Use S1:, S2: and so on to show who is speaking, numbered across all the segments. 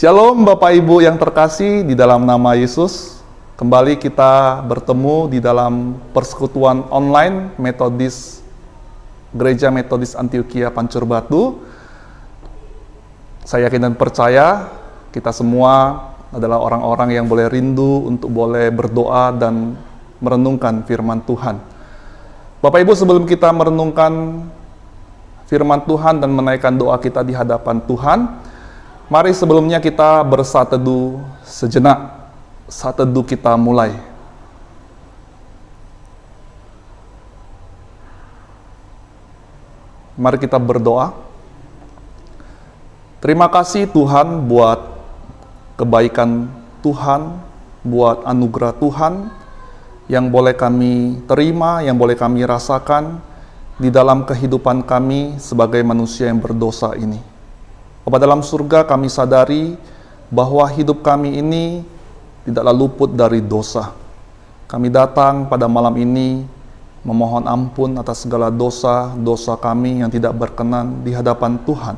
S1: Shalom Bapak Ibu yang terkasih di dalam nama Yesus. Kembali kita bertemu di dalam persekutuan online Gereja Metodis Antioquia Pancur Batu. Saya yakin dan percaya kita semua adalah orang-orang yang boleh rindu untuk boleh berdoa dan merenungkan firman Tuhan. Bapak Ibu, sebelum kita merenungkan firman Tuhan dan menaikkan doa kita di hadapan Tuhan, mari sebelumnya kita bersaat teduh sejenak. Saat teduh kita mulai. Mari kita berdoa. Terima kasih Tuhan buat kebaikan Tuhan, buat anugerah Tuhan yang boleh kami terima, yang boleh kami rasakan di dalam kehidupan kami sebagai manusia yang berdosa ini. Bapa dalam surga, kami sadari bahwa hidup kami ini tidaklah luput dari dosa. Kami datang pada malam ini memohon ampun atas segala dosa kami yang tidak berkenan di hadapan Tuhan.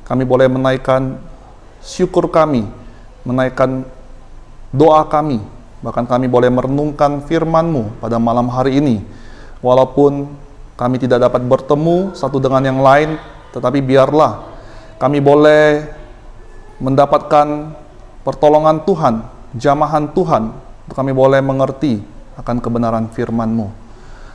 S1: Kami boleh menaikkan syukur kami, menaikkan doa kami, bahkan kami boleh merenungkan firman-Mu pada malam hari ini. Walaupun kami tidak dapat bertemu satu dengan yang lain, tetapi biarlah kami boleh mendapatkan pertolongan Tuhan, jamahan Tuhan, untuk kami boleh mengerti akan kebenaran firman-Mu.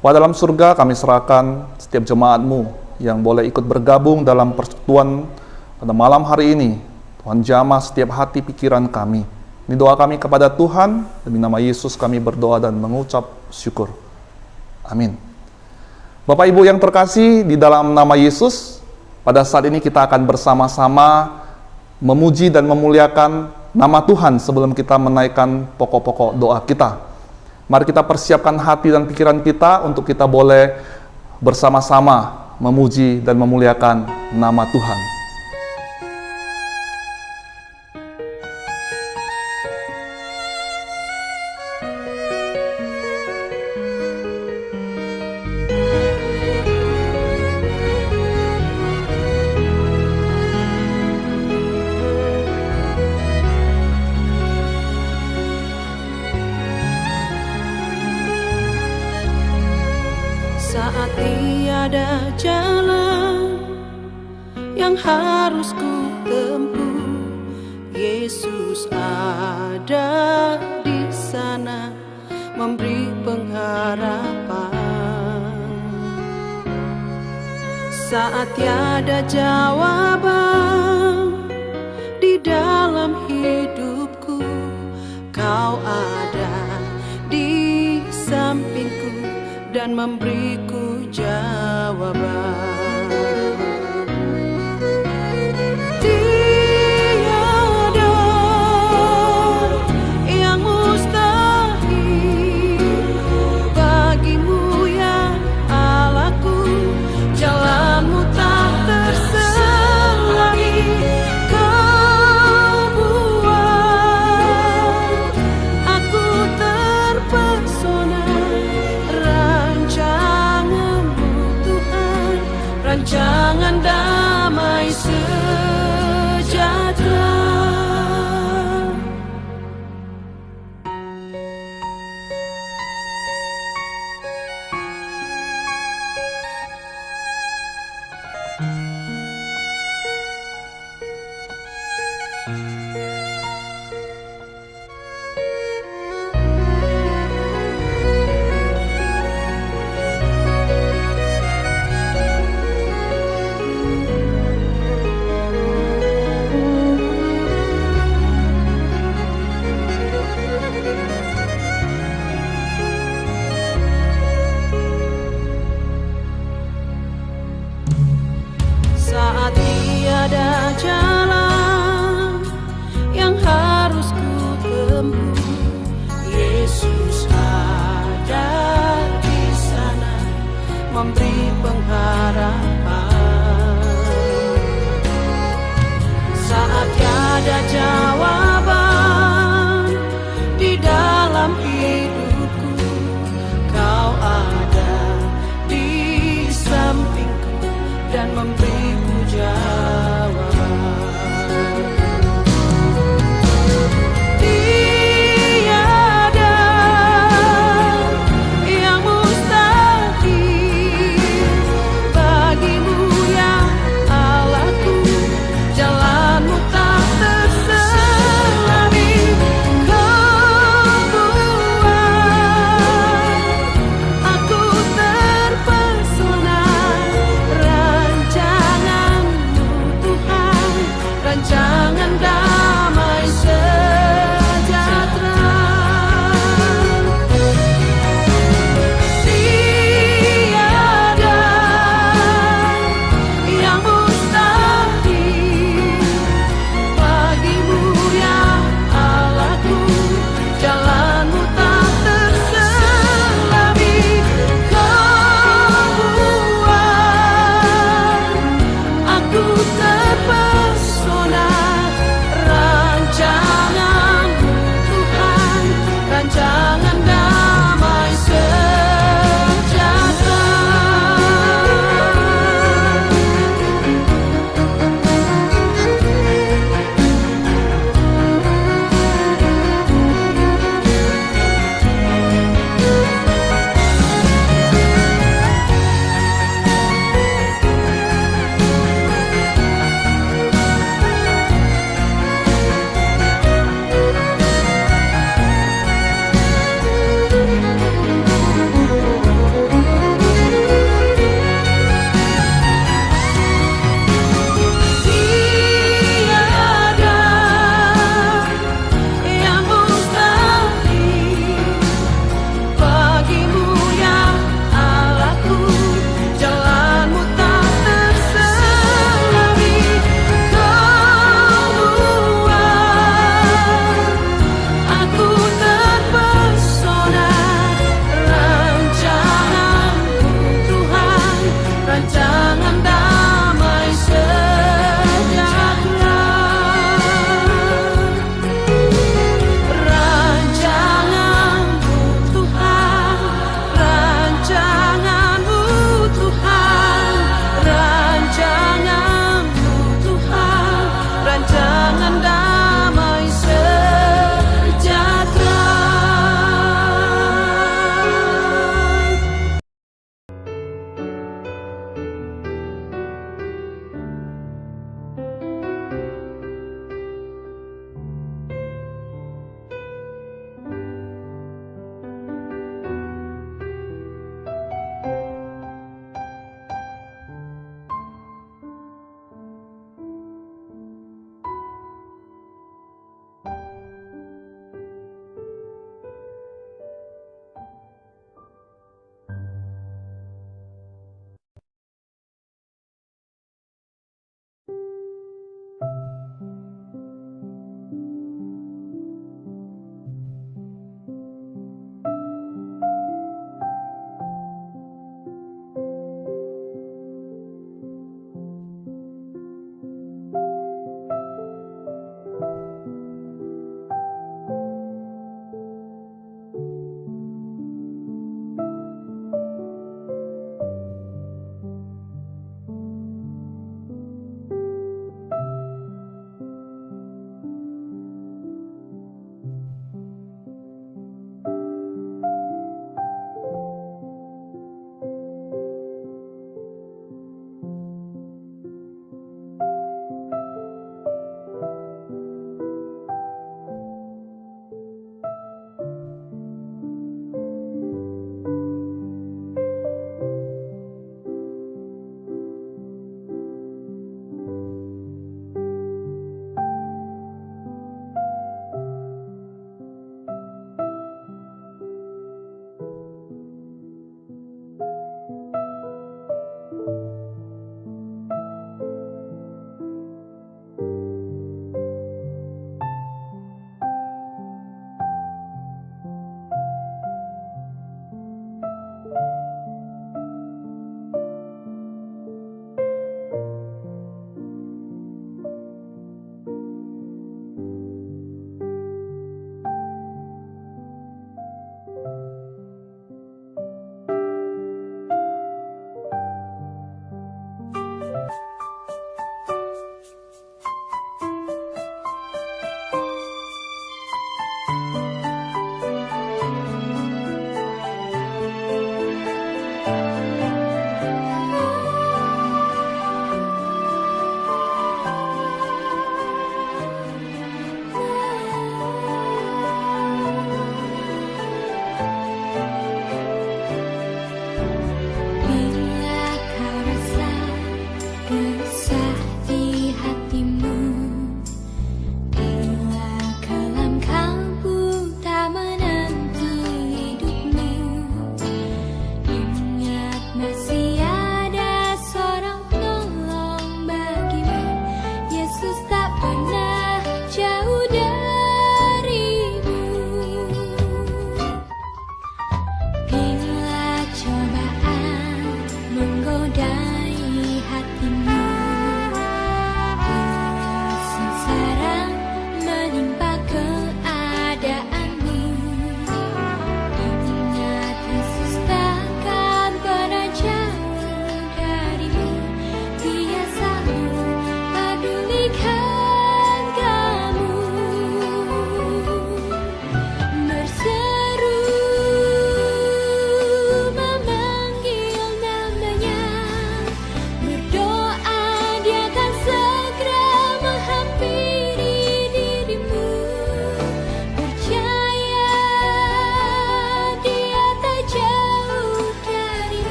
S1: Pada dalam surga kami serahkan setiap jemaat-Mu yang boleh ikut bergabung dalam persekutuan pada malam hari ini. Tuhan jamah setiap hati pikiran kami. Ini doa kami kepada Tuhan, demi nama Yesus kami berdoa dan mengucap syukur. Amin. Bapak Ibu yang terkasih di dalam nama Yesus, pada saat ini kita akan bersama-sama memuji dan memuliakan nama Tuhan sebelum kita menaikkan pokok-pokok doa kita. Mari kita persiapkan hati dan pikiran kita untuk kita boleh bersama-sama memuji dan memuliakan nama Tuhan.
S2: Saat tiada jalan yang harus ku tempuh, Yesus ada di sana memberi pengharapan. Saat tiada jawaban di dalam hidupku, Kau ada di sampingku dan memberiku jawaban. Tiada yang mustahil bagimu ya Allahku, jalanmu tak terselangi. Kau buat aku terpesona, rancangan damai sejahtera. Saat tiada jalan yang harus ku tempuh, Yesus ada di sana memberi pengharapan. Saat tiada jawaban di dalam hidupku, Kau ada di sampingku dan memberiku jawaban.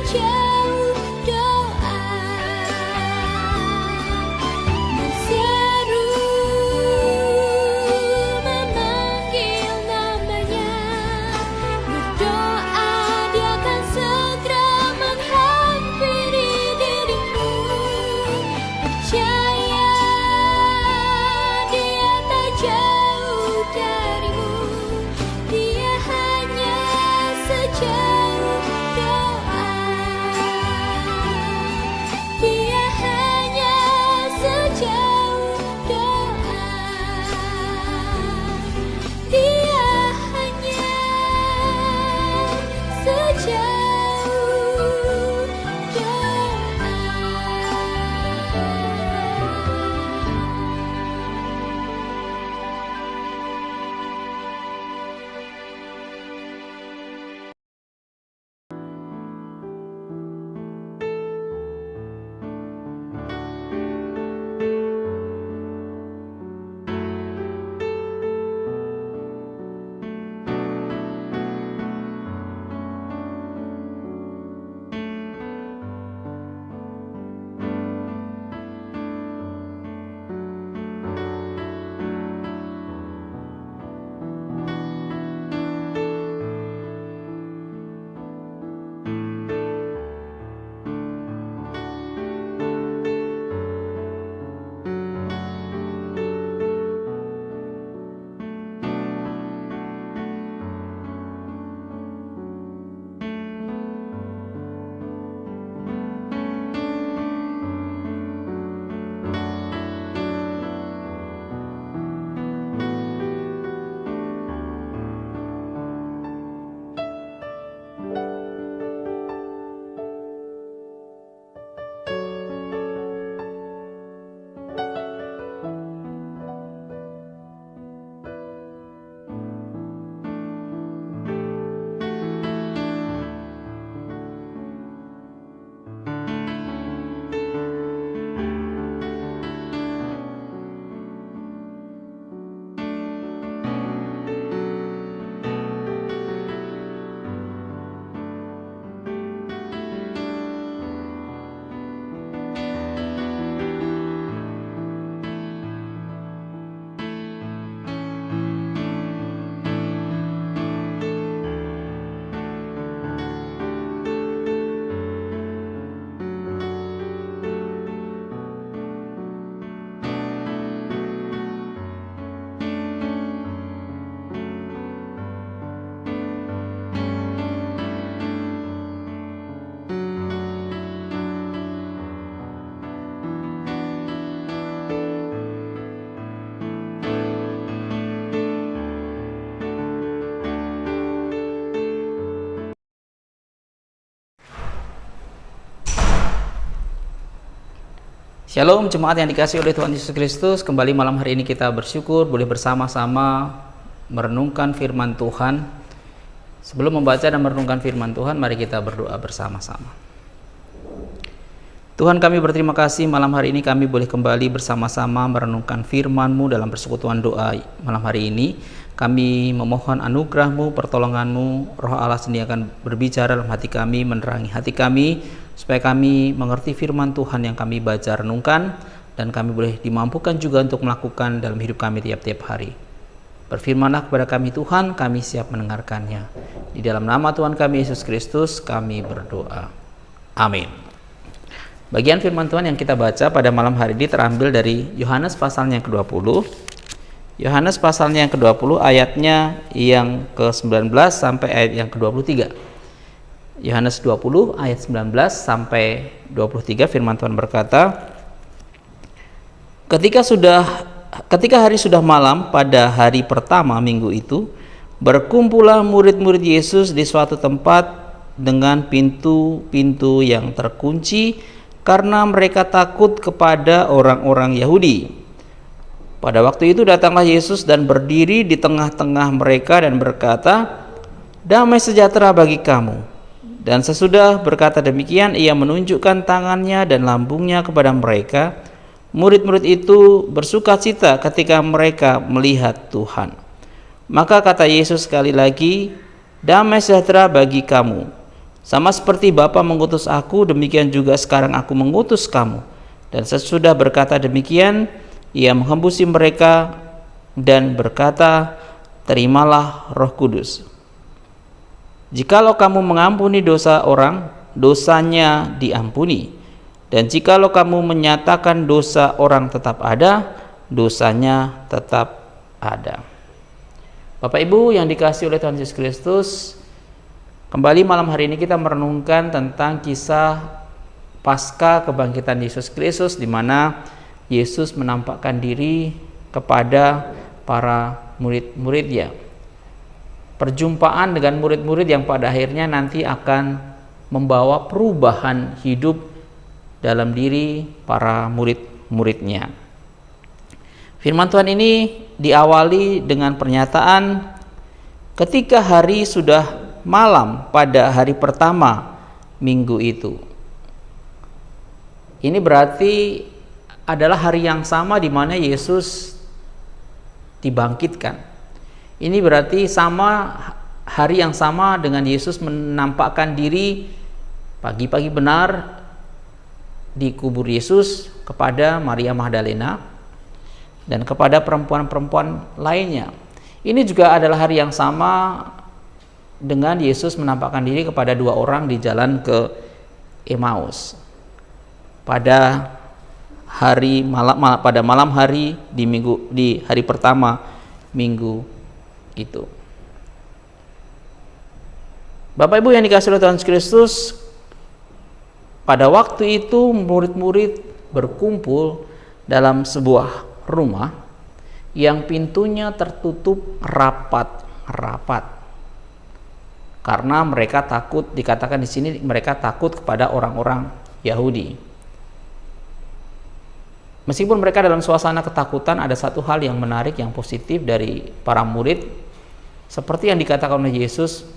S3: jauh doa menseru, memanggil namanya, berdoa dia akan segera menghampiri dirimu. Percaya dia tak jauh darimu, dia hanya sejauh doa, dia hanya sejauh doa, dia hanya sejauh doa.
S4: Shalom jemaat yang dikasihi oleh Tuhan Yesus Kristus. Kembali malam hari ini kita bersyukur boleh bersama-sama merenungkan firman Tuhan. Sebelum membaca dan merenungkan firman Tuhan, mari kita berdoa bersama-sama. Tuhan, kami berterima kasih malam hari ini kami boleh kembali bersama-sama merenungkan firman-Mu dalam persekutuan doa malam hari ini. Kami memohon anugerah-Mu, pertolongan-Mu, Roh Allah sendiri akan berbicara dalam hati kami, menerangi hati kami, supaya kami mengerti firman Tuhan yang kami baca renungkan, dan kami boleh dimampukan juga untuk melakukan dalam hidup kami tiap-tiap hari. Berfirmanlah kepada kami Tuhan, kami siap mendengarkannya. Di dalam nama Tuhan kami Yesus Kristus kami berdoa. Amin. Bagian firman Tuhan yang kita baca pada malam hari ini terambil dari Yohanes pasalnya yang ke-20. Yohanes pasalnya yang ke-20 ayatnya yang ke-19 sampai ayat yang ke-23. Yohanes 20 ayat 19 sampai 23 firman Tuhan berkata, Ketika hari sudah malam pada hari pertama minggu itu, berkumpullah murid-murid Yesus di suatu tempat dengan pintu-pintu yang terkunci karena mereka takut kepada orang-orang Yahudi. Pada waktu itu datanglah Yesus dan berdiri di tengah-tengah mereka dan berkata, "Damai sejahtera bagi kamu." Dan sesudah berkata demikian, ia menunjukkan tangannya dan lambungnya kepada mereka. Murid-murid itu bersukacita ketika mereka melihat Tuhan. Maka kata Yesus sekali lagi, "Damai sejahtera bagi kamu." Sama seperti Bapa mengutus aku, demikian juga sekarang aku mengutus kamu. Dan sesudah berkata demikian, ia menghembusi mereka dan berkata, terimalah Roh Kudus. Jikalau kamu mengampuni dosa orang, dosanya diampuni. Dan jikalau kamu menyatakan dosa orang tetap ada, dosanya tetap ada. Bapak Ibu yang dikasihi oleh Tuhan Yesus Kristus, kembali malam hari ini kita merenungkan tentang kisah pasca kebangkitan Yesus Kristus, di mana Yesus menampakkan diri kepada para murid-muridnya. Perjumpaan dengan murid-murid yang pada akhirnya nanti akan membawa perubahan hidup dalam diri para murid-muridnya. Firman Tuhan ini diawali dengan pernyataan, ketika hari sudah malam pada hari pertama minggu itu. Ini berarti adalah hari yang sama di mana Yesus dibangkitkan. Ini berarti sama hari yang sama dengan Yesus menampakkan diri pagi-pagi benar di kubur Yesus kepada Maria Magdalena dan kepada perempuan-perempuan lainnya. Ini juga adalah hari yang sama dengan Yesus menampakkan diri kepada dua orang di jalan ke Emmaus pada malam hari di hari pertama minggu itu. Bapak Ibu yang dikasihi oleh Tuhan Yesus Kristus, pada waktu itu murid-murid berkumpul dalam sebuah rumah yang pintunya tertutup rapat-rapat, karena mereka takut. Dikatakan di sini mereka takut kepada orang-orang Yahudi. Meskipun mereka dalam suasana ketakutan, ada satu hal yang menarik, yang positif dari para murid, seperti yang dikatakan oleh Yesus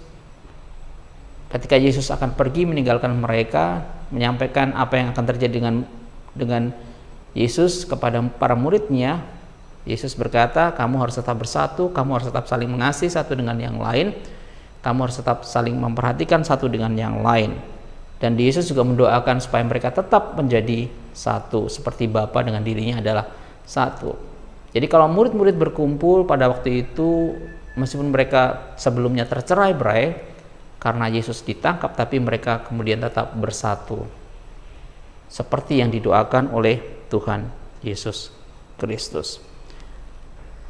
S4: ketika Yesus akan pergi meninggalkan mereka, menyampaikan apa yang akan terjadi dengan Yesus kepada para muridnya. Yesus berkata, kamu harus tetap bersatu, kamu harus tetap saling mengasihi satu dengan yang lain, kamu harus tetap saling memperhatikan satu dengan yang lain. Dan Yesus juga mendoakan supaya mereka tetap menjadi satu, seperti Bapa dengan dirinya adalah satu. Jadi kalau murid-murid berkumpul pada waktu itu, meskipun mereka sebelumnya tercerai-berai karena Yesus ditangkap, tapi mereka kemudian tetap bersatu, seperti yang didoakan oleh Tuhan Yesus Kristus.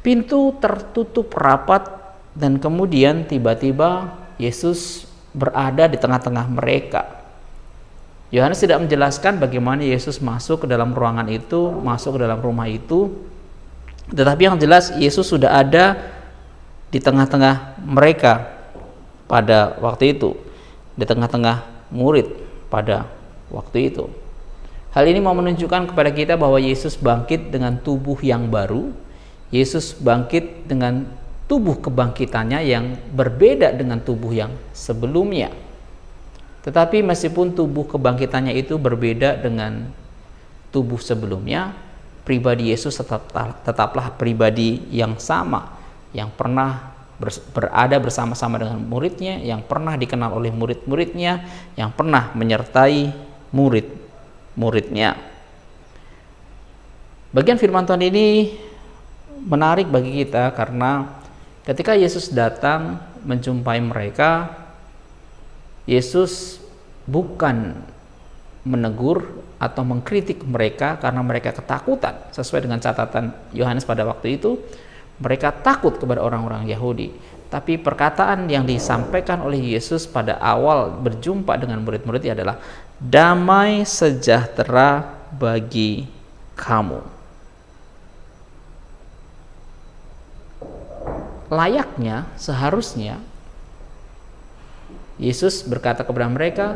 S4: Pintu tertutup rapat dan kemudian tiba-tiba Yesus berada di tengah-tengah mereka. Yohanes tidak menjelaskan bagaimana Yesus masuk ke dalam ruangan itu, masuk ke dalam rumah itu, tetapi yang jelas Yesus sudah ada di tengah-tengah mereka pada waktu itu, di tengah-tengah murid pada waktu itu. Hal ini mau menunjukkan kepada kita bahwa Yesus bangkit dengan tubuh yang baru. Yesus bangkit dengan tubuh kebangkitannya yang berbeda dengan tubuh yang sebelumnya. Tetapi meskipun tubuh kebangkitannya itu berbeda dengan tubuh sebelumnya, pribadi Yesus tetaplah pribadi yang sama, yang pernah berada bersama-sama dengan muridnya, yang pernah dikenal oleh murid-muridnya, yang pernah menyertai murid-muridnya. Bagian firman Tuhan ini menarik bagi kita karena ketika Yesus datang menjumpai mereka, Yesus bukan menegur atau mengkritik mereka karena mereka ketakutan. Sesuai dengan catatan Yohanes pada waktu itu, mereka takut kepada orang-orang Yahudi. Tapi perkataan yang disampaikan oleh Yesus pada awal berjumpa dengan murid-muridnya adalah damai sejahtera bagi kamu. Layaknya, seharusnya Yesus berkata kepada mereka,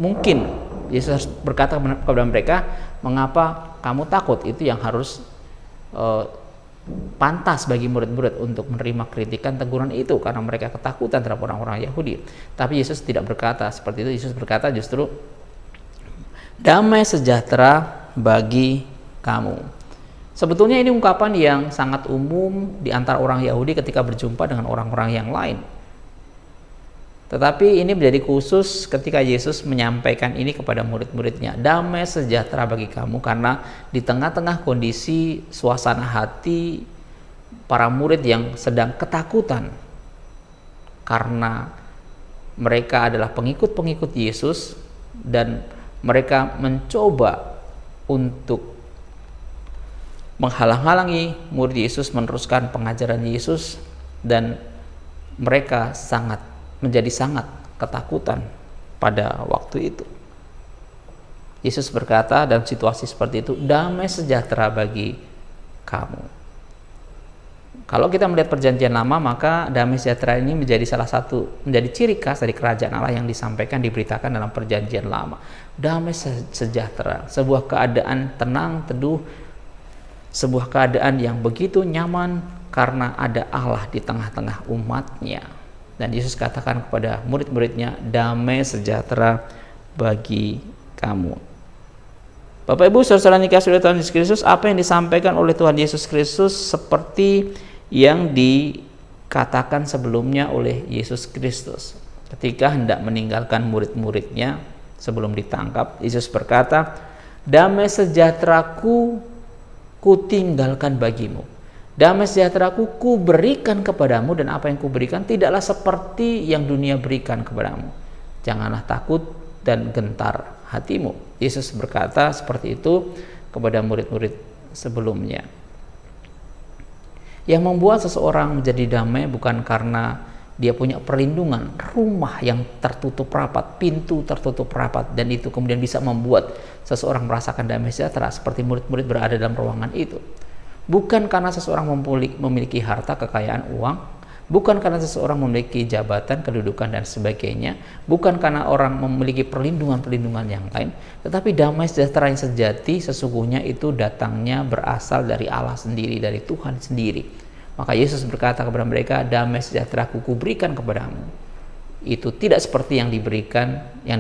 S4: mungkin Yesus berkata kepada mereka, mengapa kamu takut? Itu yang harus pantas bagi murid-murid untuk menerima kritikan, teguran itu, karena mereka ketakutan terhadap orang-orang Yahudi. Tapi Yesus tidak berkata seperti itu. Yesus berkata justru damai sejahtera bagi kamu. Sebetulnya ini ungkapan yang sangat umum di antara orang Yahudi ketika berjumpa dengan orang-orang yang lain. Tetapi ini menjadi khusus ketika Yesus menyampaikan ini kepada murid-muridnya. Damai sejahtera bagi kamu, karena di tengah-tengah kondisi suasana hati para murid yang sedang ketakutan karena mereka adalah pengikut-pengikut Yesus dan mereka mencoba untuk menghalang-halangi murid Yesus meneruskan pengajaran Yesus, dan mereka menjadi sangat ketakutan pada waktu itu. Yesus berkata dalam situasi seperti itu, damai sejahtera bagi kamu. Kalau kita melihat perjanjian lama, maka damai sejahtera ini menjadi menjadi ciri khas dari kerajaan Allah yang disampaikan, diberitakan dalam perjanjian lama. Damai sejahtera, sebuah keadaan tenang, teduh, sebuah keadaan yang begitu nyaman karena ada Allah di tengah-tengah umatnya. Dan Yesus katakan kepada murid-muridnya, damai sejahtera bagi kamu. Bapak Ibu saudara dikasihi oleh Tuhan Yesus Kristus, apa yang disampaikan oleh Tuhan Yesus Kristus seperti yang dikatakan sebelumnya oleh Yesus Kristus ketika hendak meninggalkan murid-muridnya sebelum ditangkap. Yesus berkata, damai sejahteraku kutinggalkan bagimu, damai sejahteraku kuberikan kepadamu, dan apa yang kuberikan tidaklah seperti yang dunia berikan kepadamu. Janganlah takut dan gentar hatimu. Yesus berkata seperti itu kepada murid-murid sebelumnya. Yang membuat seseorang menjadi damai bukan karena dia punya perlindungan, rumah yang tertutup rapat, pintu tertutup rapat, dan itu kemudian bisa membuat seseorang merasakan damai sejahtera seperti murid-murid berada dalam ruangan itu. Bukan karena seseorang memiliki harta, kekayaan, uang, bukan karena seseorang memiliki jabatan, kedudukan, dan sebagainya, bukan karena orang memiliki perlindungan-perlindungan yang lain, tetapi damai sejahtera yang sejati sesungguhnya itu datangnya berasal dari Allah sendiri, dari Tuhan sendiri. Maka Yesus berkata kepada mereka, damai sejahtera kuberikan kepadamu. Itu tidak seperti yang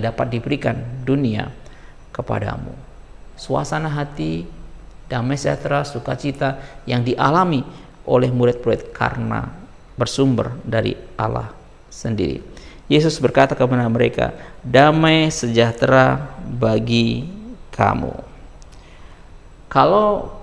S4: dapat diberikan dunia kepadamu. Suasana hati, damai sejahtera, sukacita yang dialami oleh murid-murid karena bersumber dari Allah sendiri. Yesus berkata kepada mereka, damai sejahtera bagi kamu. Kalau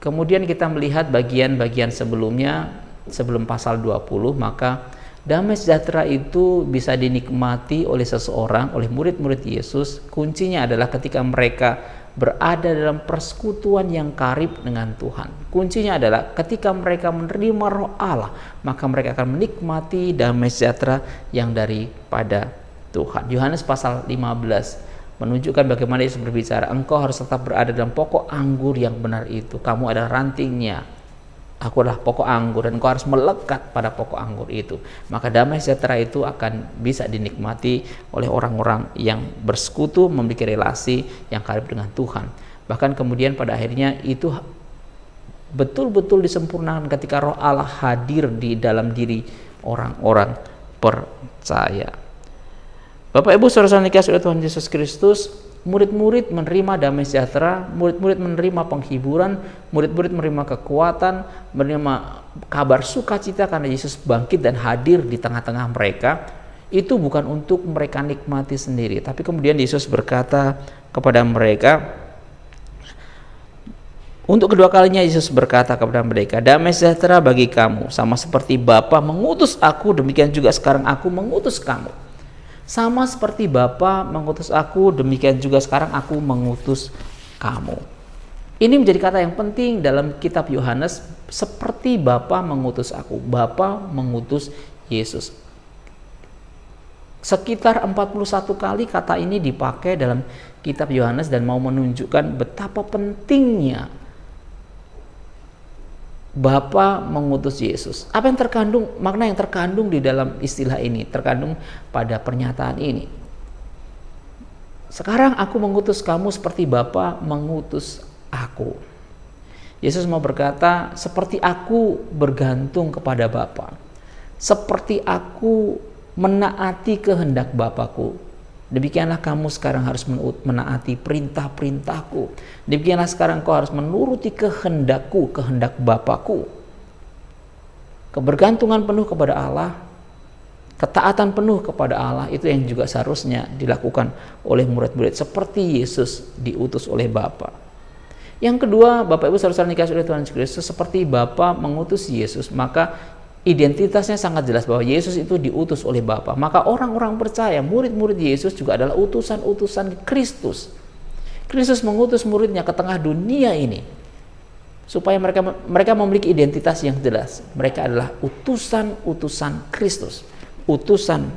S4: kemudian kita melihat bagian-bagian sebelumnya, sebelum pasal 20, maka damai sejahtera itu bisa dinikmati oleh seseorang, oleh murid-murid Yesus. Kuncinya adalah ketika mereka berada dalam persekutuan yang karib dengan Tuhan. Kuncinya adalah ketika mereka menerima Roh Allah, maka mereka akan menikmati damai sejahtera yang daripada Tuhan. Yohanes pasal 15 menunjukkan bagaimana Yesus berbicara, engkau harus tetap berada dalam pokok anggur yang benar itu. Kamu adalah rantingnya, aku adalah pokok anggur, dan engkau harus melekat pada pokok anggur itu. Maka damai sejahtera itu akan bisa dinikmati oleh orang-orang yang bersekutu, memiliki relasi yang karib dengan Tuhan. Bahkan kemudian pada akhirnya itu betul-betul disempurnakan ketika Roh Allah hadir di dalam diri orang-orang percaya. Bapak Ibu saudara dikasihi oleh Tuhan Yesus Kristus, murid-murid menerima damai sejahtera, murid-murid menerima penghiburan, murid-murid menerima kekuatan, menerima kabar sukacita karena Yesus bangkit dan hadir di tengah-tengah mereka. Itu bukan untuk mereka nikmati sendiri, tapi kemudian Yesus berkata kepada mereka, untuk kedua kalinya Yesus berkata kepada mereka, damai sejahtera bagi kamu, sama seperti Bapa mengutus aku, demikian juga sekarang aku mengutus kamu. Sama seperti Bapa mengutus aku, demikian juga sekarang aku mengutus kamu. Ini menjadi kata yang penting dalam kitab Yohanes, seperti Bapa mengutus aku. Bapa mengutus Yesus. Sekitar 41 kali kata ini dipakai dalam kitab Yohanes dan mau menunjukkan betapa pentingnya Bapa mengutus Yesus. Apa yang terkandung, makna yang terkandung di dalam istilah ini, terkandung pada pernyataan ini. Sekarang aku mengutus kamu seperti Bapa mengutus aku. Yesus mau berkata, seperti aku bergantung kepada Bapa, seperti aku menaati kehendak Bapakku, demikianlah kamu sekarang harus menaati perintah-perintahku. Demikianlah sekarang kau harus menuruti kehendakku, kehendak Bapakku. Kebergantungan penuh kepada Allah Ketaatan penuh kepada Allah itu yang juga seharusnya dilakukan oleh murid-murid seperti Yesus diutus oleh Bapa. Yang kedua, Bapak Ibu saudara dikasih oleh Tuhan Yesus Kristus, seperti Bapa mengutus Yesus, maka identitasnya sangat jelas bahwa Yesus itu diutus oleh Bapa. Maka orang-orang percaya, murid-murid Yesus juga adalah utusan-utusan Kristus. Kristus mengutus muridnya ke tengah dunia ini supaya mereka memiliki identitas yang jelas. Mereka adalah utusan-utusan Kristus, utusan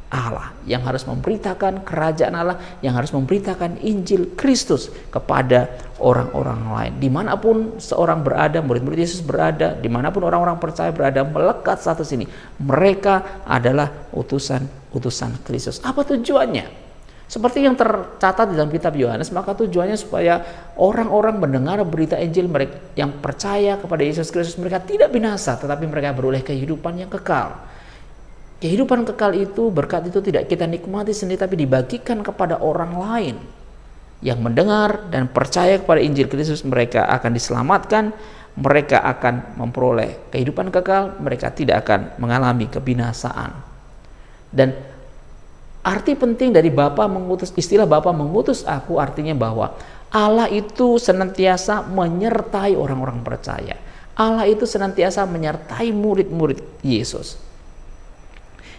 S4: Allah yang harus memberitakan kerajaan Allah, yang harus memberitakan Injil Kristus kepada orang-orang lain. Dimanapun seorang berada, murid-murid Yesus berada, dimanapun orang-orang percaya berada, melekat status ini, mereka adalah utusan-utusan Kristus. Apa tujuannya? Seperti yang tercatat di dalam kitab Yohanes, maka tujuannya supaya orang-orang mendengar berita Injil, mereka yang percaya kepada Yesus Kristus, mereka tidak binasa, tetapi mereka beroleh kehidupan yang kekal. Kehidupan kekal itu, berkat itu tidak kita nikmati sendiri, tapi dibagikan kepada orang lain yang mendengar dan percaya kepada Injil Kristus. Mereka akan diselamatkan, mereka akan memperoleh kehidupan kekal, mereka tidak akan mengalami kebinasaan. Dan arti penting dari Bapa mengutus, istilah Bapa mengutus aku artinya bahwa Allah itu senantiasa menyertai orang-orang percaya. Allah itu senantiasa menyertai murid-murid Yesus.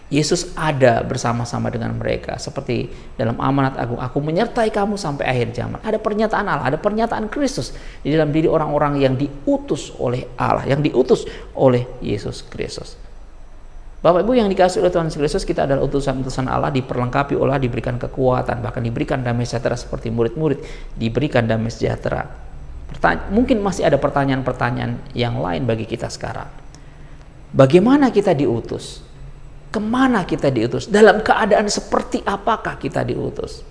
S4: Yesus ada bersama-sama dengan mereka, seperti dalam amanat agung, aku menyertai kamu sampai akhir zaman. Ada pernyataan Allah, ada pernyataan Kristus di dalam diri orang-orang yang diutus oleh Allah, yang diutus oleh Yesus Kristus. Bapak Ibu yang dikasihi oleh Tuhan Yesus Kristus, kita adalah utusan-utusan Allah, diperlengkapi oleh, diberikan kekuatan, bahkan diberikan damai sejahtera seperti murid-murid diberikan damai sejahtera. Mungkin masih ada pertanyaan-pertanyaan yang lain bagi kita sekarang. Bagaimana kita diutus? Kemana kita diutus? Dalam keadaan seperti apakah kita diutus?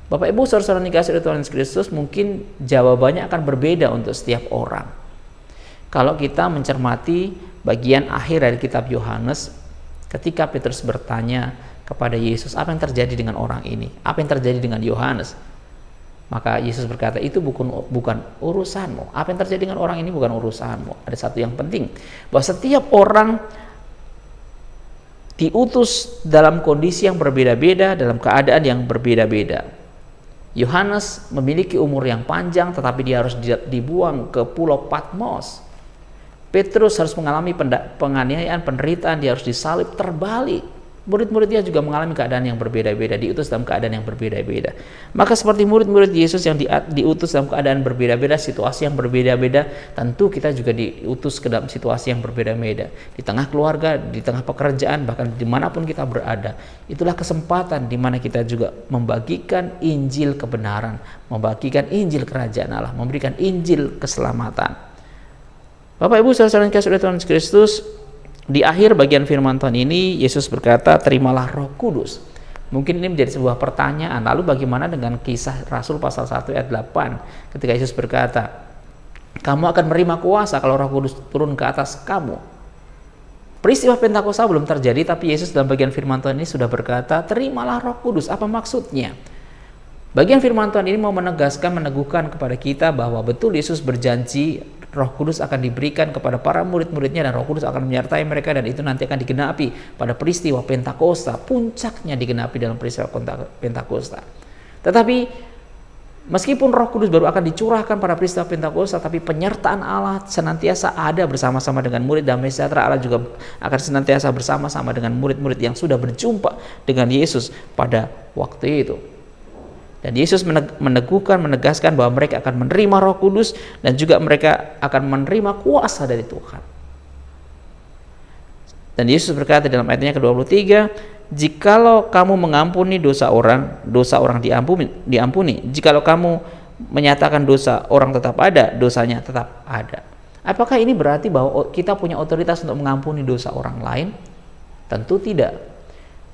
S4: Bapak Ibu saudara-saudara dikasihi oleh Tuhan Yesus Kristus, mungkin jawabannya akan berbeda untuk setiap orang. Kalau kita mencermati bagian akhir dari kitab Yohanes, ketika Petrus bertanya kepada Yesus, apa yang terjadi dengan orang ini? Apa yang terjadi dengan Yohanes? Maka Yesus berkata, itu bukan urusanmu. Apa yang terjadi dengan orang ini bukan urusanmu. Ada satu yang penting, bahwa setiap orang diutus dalam kondisi yang berbeda-beda, dalam keadaan yang berbeda-beda. Yohanes memiliki umur yang panjang, tetapi dia harus dibuang ke pulau Patmos. Petrus harus mengalami penganiayaan, penderitaan, dia harus disalib, terbalik. Murid-muridnya juga mengalami keadaan yang berbeda-beda, diutus dalam keadaan yang berbeda-beda. Maka seperti murid-murid Yesus yang diutus dalam keadaan berbeda-beda, situasi yang berbeda-beda, tentu kita juga diutus ke dalam situasi yang berbeda-beda. Di tengah keluarga, di tengah pekerjaan, bahkan dimanapun kita berada. Itulah kesempatan di mana kita juga membagikan Injil kebenaran, membagikan Injil kerajaan Allah, memberikan Injil keselamatan. Bapak Ibu saudara-saudara yang dikasihi oleh Tuhan Yesus Kristus, di akhir bagian firman Tuhan ini Yesus berkata, terimalah Roh Kudus. Mungkin ini menjadi sebuah pertanyaan. Lalu bagaimana dengan kisah Rasul pasal 1 ayat 8 ketika Yesus berkata, kamu akan menerima kuasa kalau Roh Kudus turun ke atas kamu. Peristiwa Pentakosta belum terjadi, tapi Yesus dalam bagian firman Tuhan ini sudah berkata, terimalah Roh Kudus. Apa maksudnya? Bagian firman Tuhan ini mau meneguhkan kepada kita bahwa betul Yesus berjanji Roh Kudus akan diberikan kepada para murid-muridnya, dan Roh Kudus akan menyertai mereka, dan itu nanti akan digenapi pada peristiwa Pentakosta. Puncaknya digenapi dalam peristiwa Pentakosta. Tetapi meskipun Roh Kudus baru akan dicurahkan pada peristiwa Pentakosta, tapi penyertaan Allah senantiasa ada bersama-sama dengan murid. Damai sejahtera Allah juga akan senantiasa bersama-sama dengan murid-murid yang sudah berjumpa dengan Yesus pada waktu itu. Dan Yesus menegaskan bahwa mereka akan menerima Roh Kudus, dan juga mereka akan menerima kuasa dari Tuhan. Dan Yesus berkata dalam ayatnya ke-23, jikalau kamu mengampuni dosa orang diampuni. Jikalau kamu menyatakan dosa orang tetap ada, dosanya tetap ada. Apakah ini berarti bahwa kita punya otoritas untuk mengampuni dosa orang lain? Tentu tidak.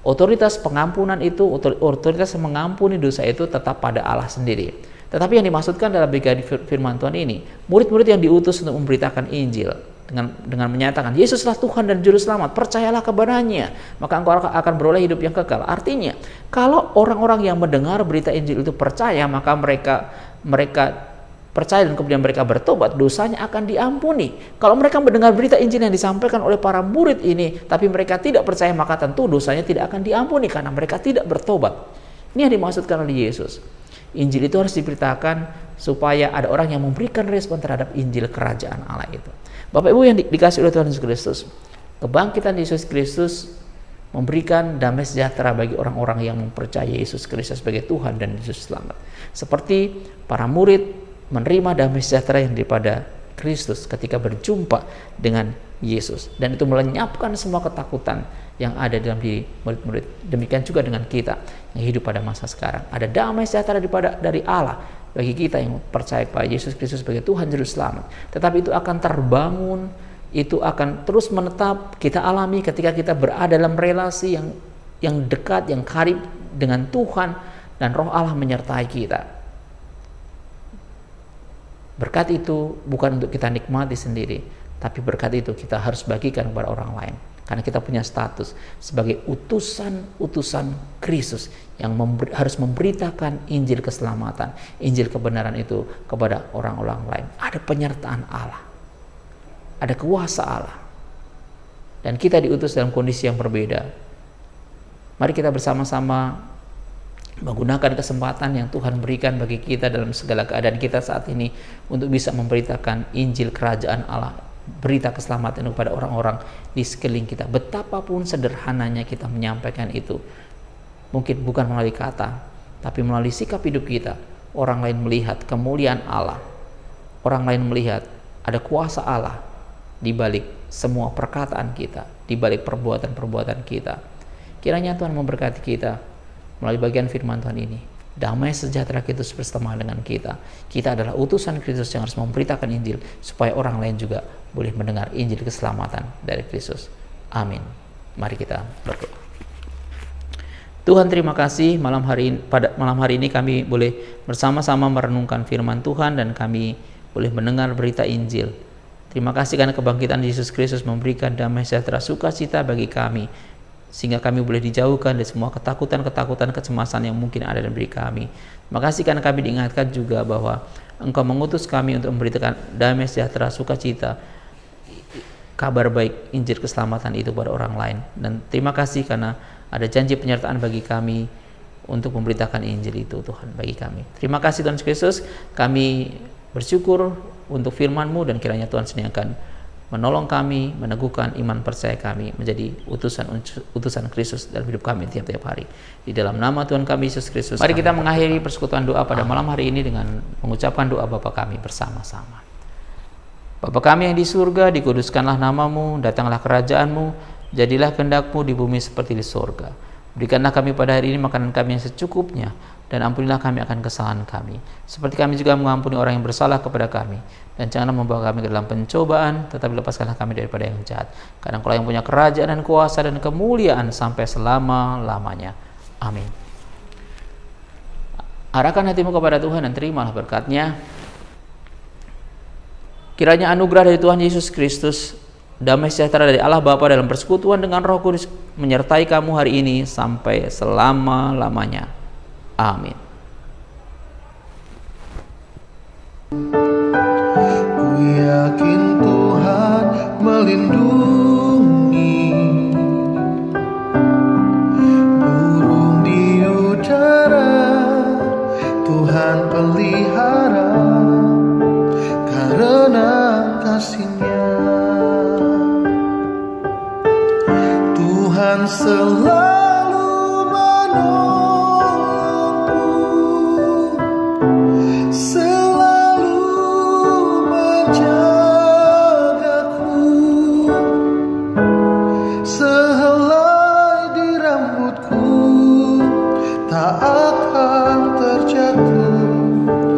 S4: Otoritas pengampunan itu, otoritas yang mengampuni dosa itu tetap pada Allah sendiri. Tetapi yang dimaksudkan dalam bagian firman Tuhan ini, murid-murid yang diutus untuk memberitakan Injil dengan menyatakan Yesuslah Tuhan dan Juru Selamat, percayalah kepadanya, maka engkau akan beroleh hidup yang kekal. Artinya, kalau orang-orang yang mendengar berita Injil itu percaya, maka mereka percaya dan kemudian mereka bertobat, dosanya akan diampuni. Kalau mereka mendengar berita Injil yang disampaikan oleh para murid ini, tapi mereka tidak percaya, maka tentu dosanya tidak akan diampuni karena mereka tidak bertobat. Ini yang dimaksudkan oleh Yesus. Injil itu harus diberitakan supaya ada orang yang memberikan respon terhadap Injil kerajaan Allah itu. Bapak Ibu yang dikasih oleh Tuhan Yesus Kristus, kebangkitan Yesus Kristus memberikan damai sejahtera bagi orang-orang yang mempercayai Yesus Kristus sebagai Tuhan dan Yesus Selamat. Seperti para murid menerima damai sejahtera yang daripada Kristus ketika berjumpa dengan Yesus, dan itu melenyapkan semua ketakutan yang ada dalam diri murid-murid. Demikian juga dengan kita yang hidup pada masa sekarang. Ada damai sejahtera dari Allah bagi kita yang percaya kepada Yesus Kristus sebagai Tuhan Juru Selamat. Tetapi itu akan terbangun, itu akan terus menetap kita alami ketika kita berada dalam relasi yang dekat, yang karib dengan Tuhan, dan Roh Allah menyertai kita. Berkat itu bukan untuk kita nikmati sendiri, tapi berkat itu kita harus bagikan kepada orang lain. Karena kita punya status sebagai utusan Kristus yang harus memberitakan Injil keselamatan, Injil kebenaran itu kepada orang-orang lain. Ada penyertaan Allah, ada kuasa Allah, dan kita diutus dalam kondisi yang berbeda. Mari kita bersama-sama menggunakan kesempatan yang Tuhan berikan bagi kita dalam segala keadaan kita saat ini untuk bisa memberitakan Injil kerajaan Allah, berita keselamatan kepada orang-orang di sekeliling kita. Betapapun sederhananya kita menyampaikan itu, mungkin bukan melalui kata, tapi melalui sikap hidup kita, orang lain melihat kemuliaan Allah, orang lain melihat ada kuasa Allah di balik semua perkataan kita, di balik perbuatan-perbuatan kita. Kiranya Tuhan memberkati kita melalui bagian firman Tuhan ini. Damai sejahtera Kristus bersama dengan kita. Kita adalah utusan Kristus yang harus memberitakan Injil supaya orang lain juga boleh mendengar Injil keselamatan dari Kristus. Amin. Mari kita berdoa. Tuhan, terima kasih pada malam hari ini kami boleh bersama-sama merenungkan firman Tuhan dan kami boleh mendengar berita Injil. Terima kasih karena kebangkitan Yesus Kristus memberikan damai sejahtera, sukacita bagi kami, sehingga kami boleh dijauhkan dari semua ketakutan, kecemasan yang mungkin ada dalam diri kami. Terima kasih karena kami diingatkan juga bahwa Engkau mengutus kami untuk memberitakan damai sejahtera, sukacita, kabar baik, Injil keselamatan itu pada orang lain. Dan terima kasih karena ada janji penyertaan bagi kami untuk memberitakan Injil itu, Tuhan, bagi kami. Terima kasih Tuhan Yesus, kami bersyukur untuk firman-Mu, dan kiranya Tuhan sendiri akan menolong kami, meneguhkan iman percaya kami menjadi utusan Kristus dalam hidup kami tiap-tiap hari. Di dalam nama Tuhan kami Yesus Kristus. Mari kita mengakhiri persekutuan doa pada malam hari ini dengan mengucapkan doa Bapa kami bersama-sama. Bapa kami yang di surga, dikuduskanlah namamu, datanglah kerajaan-Mu, jadilah kehendak-Mu di bumi seperti di surga. Berikanlah kami pada hari ini makanan kami yang secukupnya, dan ampunilah kami akan kesalahan kami, seperti kami juga mengampuni orang yang bersalah kepada kami. Dan janganlah membawa kami ke dalam pencobaan, tetapi lepaskanlah kami daripada yang jahat. Karena Engkau yang punya kerajaan dan kuasa dan kemuliaan sampai selama-lamanya. Amin. Arahkan hatimu kepada Tuhan dan terimalah berkat-Nya. Kiranya anugerah dari Tuhan Yesus Kristus, damai sejahtera dari Allah Bapa dalam persekutuan dengan Roh Kudus menyertai kamu hari ini sampai selama-lamanya. Amin.
S5: Ku yakin Tuhan melindungi burung di udara, Tuhan pelihara karena kasih-Nya. Tuhan selalu